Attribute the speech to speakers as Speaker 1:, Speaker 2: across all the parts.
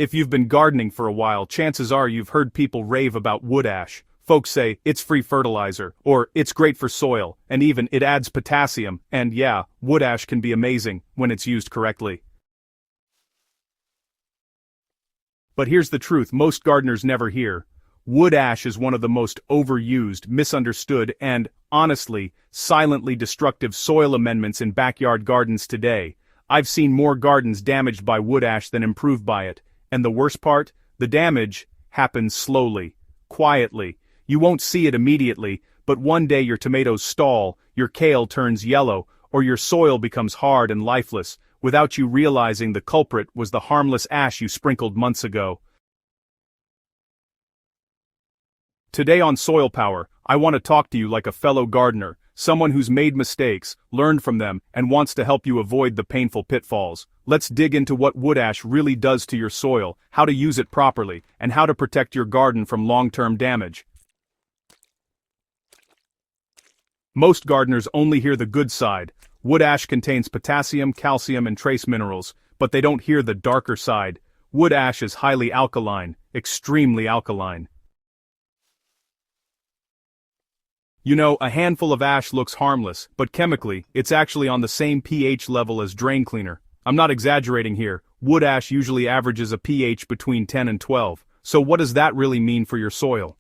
Speaker 1: If you've been gardening for a while, chances are you've heard people rave about wood ash. Folks say, it's free fertilizer, or it's great for soil, and even it adds potassium, and yeah, wood ash can be amazing when it's used correctly. But here's the truth most gardeners never hear. Wood ash is one of the most overused, misunderstood, and, honestly, silently destructive soil amendments in backyard gardens today. I've seen more gardens damaged by wood ash than improved by it, and the worst part? The damage happens slowly, quietly. You won't see it immediately, but one day your tomatoes stall, your kale turns yellow, or your soil becomes hard and lifeless, without you realizing the culprit was the harmless ash you sprinkled months ago. Today on SoilPower, I want to talk to you like a fellow gardener, someone who's made mistakes, learned from them, and wants to help you avoid the painful pitfalls. Let's dig into what wood ash really does to your soil, how to use it properly, and how to protect your garden from long-term damage. Most gardeners only hear the good side. Wood ash contains potassium, calcium, and trace minerals, but they don't hear the darker side. Wood ash is highly alkaline, extremely alkaline. You know, a handful of ash looks harmless, but chemically, it's actually on the same pH level as drain cleaner. I'm not exaggerating here. Wood ash usually averages a pH between 10 and 12. So what does that really mean for your soil?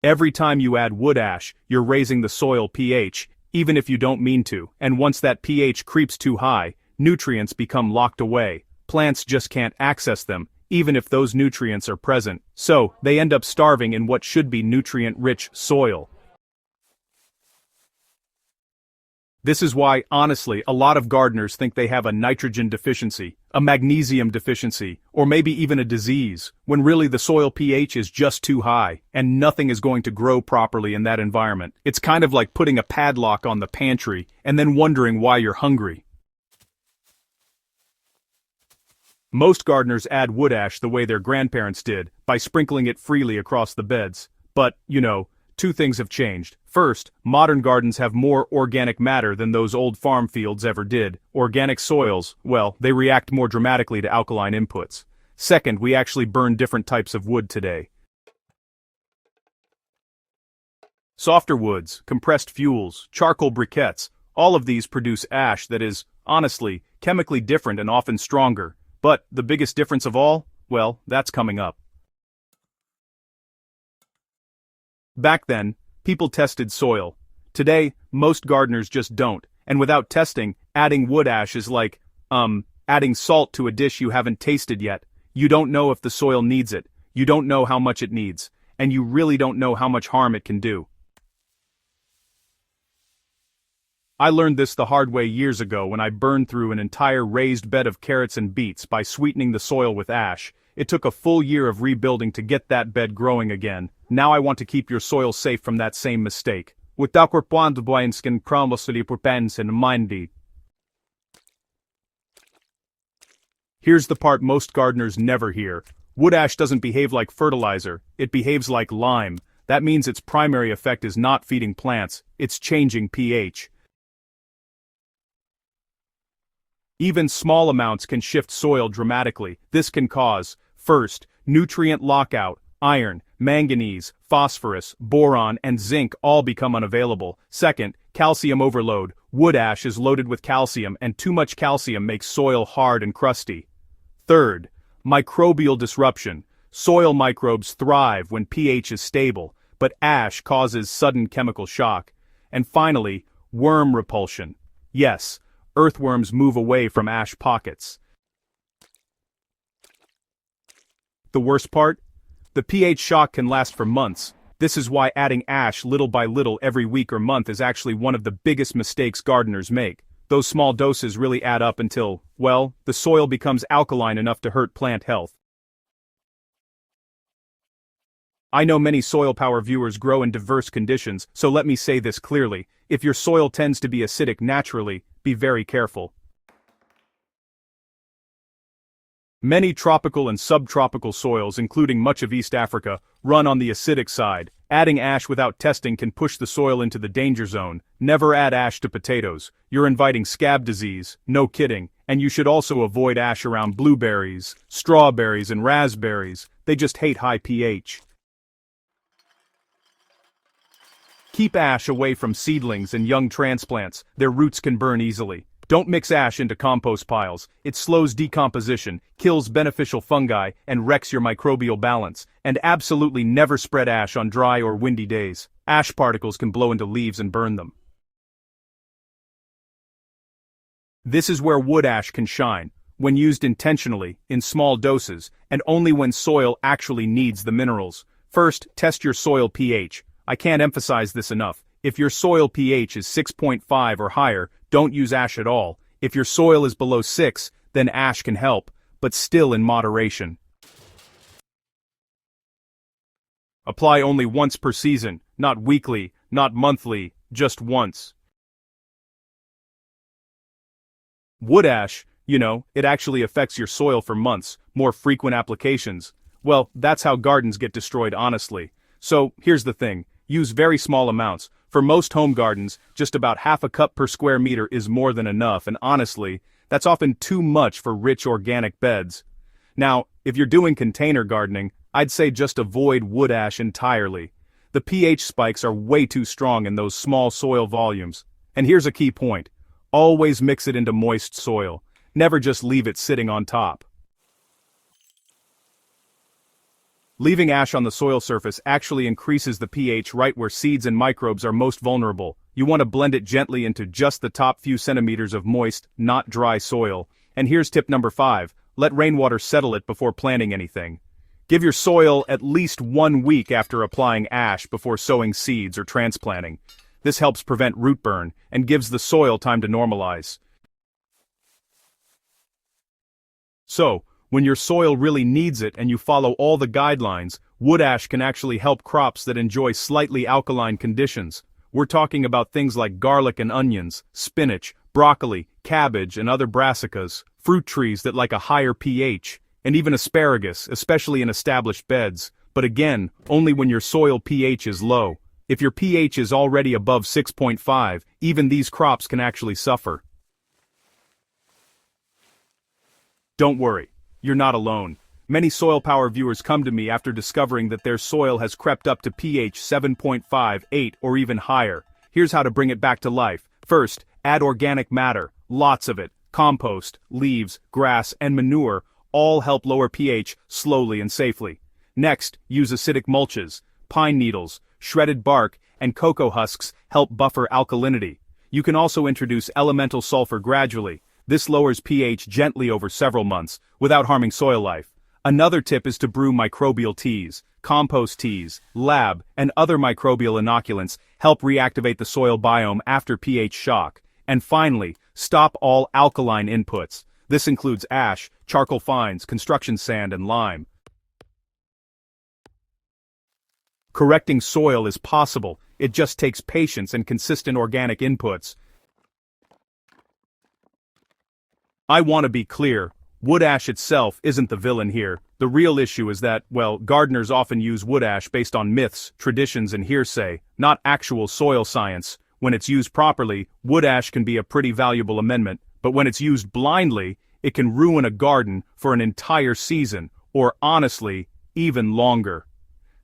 Speaker 1: Every time you add wood ash, you're raising the soil pH, even if you don't mean to, and once that pH creeps too high, nutrients become locked away. Plants just can't access them, even if those nutrients are present, so they end up starving in what should be nutrient-rich soil. This is why, honestly, a lot of gardeners think they have a nitrogen deficiency, a magnesium deficiency, or maybe even a disease, when really the soil pH is just too high, and nothing is going to grow properly in that environment. It's kind of like putting a padlock on the pantry, and then wondering why you're hungry. Most gardeners add wood ash the way their grandparents did, by sprinkling it freely across the beds. But, you know, two things have changed. First, modern gardens have more organic matter than those old farm fields ever did. Organic soils, well, they react more dramatically to alkaline inputs. Second, we actually burn different types of wood today. Softer woods, compressed fuels, charcoal briquettes, all of these produce ash that is, honestly, chemically different and often stronger. But the biggest difference of all? Well, that's coming up. Back then, people tested soil. Today, most gardeners just don't, and without testing, adding wood ash is like, adding salt to a dish you haven't tasted yet. You don't know if the soil needs it, you don't know how much it needs, and you really don't know how much harm it can do. I learned this the hard way years ago when I burned through an entire raised bed of carrots and beets by sweetening the soil with ash. It took a full year of rebuilding to get that bed growing again. Now I want to keep your soil safe from that same mistake. Here's the part most gardeners never hear. Wood ash doesn't behave like fertilizer, it behaves like lime. That means its primary effect is not feeding plants, it's changing pH. Even small amounts can shift soil dramatically. This can cause, first, nutrient lockout. Iron, manganese, phosphorus, boron, and zinc all become unavailable. Second, calcium overload. Wood ash is loaded with calcium, and too much calcium makes soil hard and crusty. Third, microbial disruption. Soil microbes thrive when pH is stable, but ash causes sudden chemical shock. And finally, worm repulsion. Yes, earthworms move away from ash pockets. The worst part? The pH shock can last for months. This is why adding ash little by little every week or month is actually one of the biggest mistakes gardeners make. Those small doses really add up until, well, the soil becomes alkaline enough to hurt plant health. I know many SoilPower viewers grow in diverse conditions, so let me say this clearly. If your soil tends to be acidic naturally, be very careful. Many tropical and subtropical soils, including much of East Africa, run on the acidic side. Adding ash without testing can push the soil into the danger zone. Never add ash to potatoes. You're inviting scab disease, no kidding, And you should also avoid ash around blueberries, strawberries, and raspberries. They just hate high pH. Keep ash away from seedlings and young transplants. Their roots can burn easily. Don't mix ash into compost piles. It slows decomposition, kills beneficial fungi, and wrecks your microbial balance. And absolutely never spread ash on dry or windy days. Ash particles can blow into leaves and burn them. This is where wood ash can shine, when used intentionally, in small doses, and only when soil actually needs the minerals. First, test your soil pH. I can't emphasize this enough. If your soil pH is 6.5 or higher, don't use ash at all. If your soil is below 6, then ash can help, but still in moderation. Apply only once per season, not weekly, not monthly, just once. Wood ash, it actually affects your soil for months. More frequent applications. Well, that's how gardens get destroyed, honestly. So, here's the thing. Use very small amounts. For most home gardens, just about half a cup per square meter is more than enough, and honestly, that's often too much for rich organic beds. Now, if you're doing container gardening, I'd say just avoid wood ash entirely. The pH spikes are way too strong in those small soil volumes. And here's a key point. Always mix it into moist soil. Never just leave it sitting on top. Leaving ash on the soil surface actually increases the pH right where seeds and microbes are most vulnerable. You want to blend it gently into just the top few centimeters of moist, not dry soil. And here's tip number 5. Let rainwater settle it before planting anything. Give your soil at least 1 week after applying ash before sowing seeds or transplanting. This helps prevent root burn and gives the soil time to normalize. So, when your soil really needs it and you follow all the guidelines, wood ash can actually help crops that enjoy slightly alkaline conditions. We're talking about things like garlic and onions, spinach, broccoli, cabbage, and other brassicas, fruit trees that like a higher pH, and even asparagus, especially in established beds. But again, only when your soil pH is low. If your pH is already above 6.5, even these crops can actually suffer. Don't worry. You're not alone. Many SoilPower viewers come to me after discovering that their soil has crept up to pH 7.5, 8, or even higher. Here's how to bring it back to life. First, add organic matter, lots of it. Compost, leaves, grass, and manure all help lower pH slowly and safely. Next, use acidic mulches. Pine needles, shredded bark, and cocoa husks help buffer alkalinity. You can also introduce elemental sulfur gradually. This lowers pH gently over several months, without harming soil life. Another tip is to brew microbial teas. Compost teas, lab, and other microbial inoculants help reactivate the soil biome after pH shock. And finally, stop all alkaline inputs. This includes ash, charcoal fines, construction sand, and lime. Correcting soil is possible, it just takes patience and consistent organic inputs. I want to be clear, wood ash itself isn't the villain here. The real issue is that, gardeners often use wood ash based on myths, traditions, and hearsay, not actual soil science. When it's used properly, wood ash can be a pretty valuable amendment, but when it's used blindly, it can ruin a garden for an entire season, or honestly, even longer.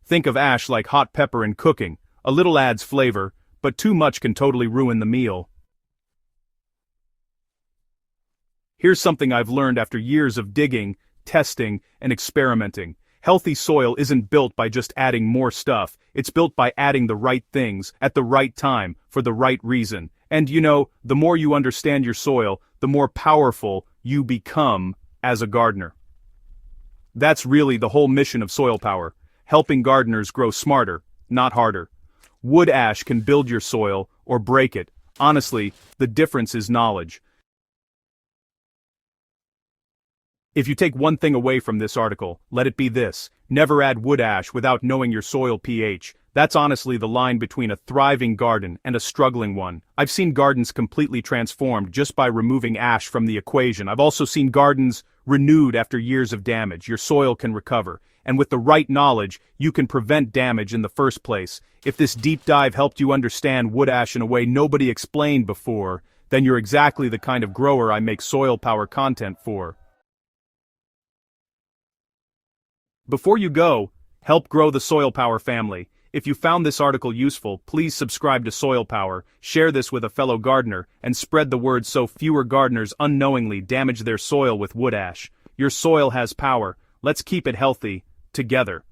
Speaker 1: Think of ash like hot pepper in cooking. A little adds flavor, but too much can totally ruin the meal. Here's something I've learned after years of digging, testing, and experimenting. Healthy soil isn't built by just adding more stuff, it's built by adding the right things, at the right time, for the right reason. And the more you understand your soil, the more powerful you become as a gardener. That's really the whole mission of SoilPower, helping gardeners grow smarter, not harder. Wood ash can build your soil, or break it. Honestly, the difference is knowledge. If you take one thing away from this article, let it be this: never add wood ash without knowing your soil pH. That's honestly the line between a thriving garden and a struggling one. I've seen gardens completely transformed just by removing ash from the equation. I've also seen gardens renewed after years of damage. Your soil can recover, and with the right knowledge, you can prevent damage in the first place. If this deep dive helped you understand wood ash in a way nobody explained before, then you're exactly the kind of grower I make soil power content for. Before you go, help grow the Soil Power family. If you found this article useful, please subscribe to Soil Power, share this with a fellow gardener, and spread the word so fewer gardeners unknowingly damage their soil with wood ash. Your soil has power. Let's keep it healthy, together.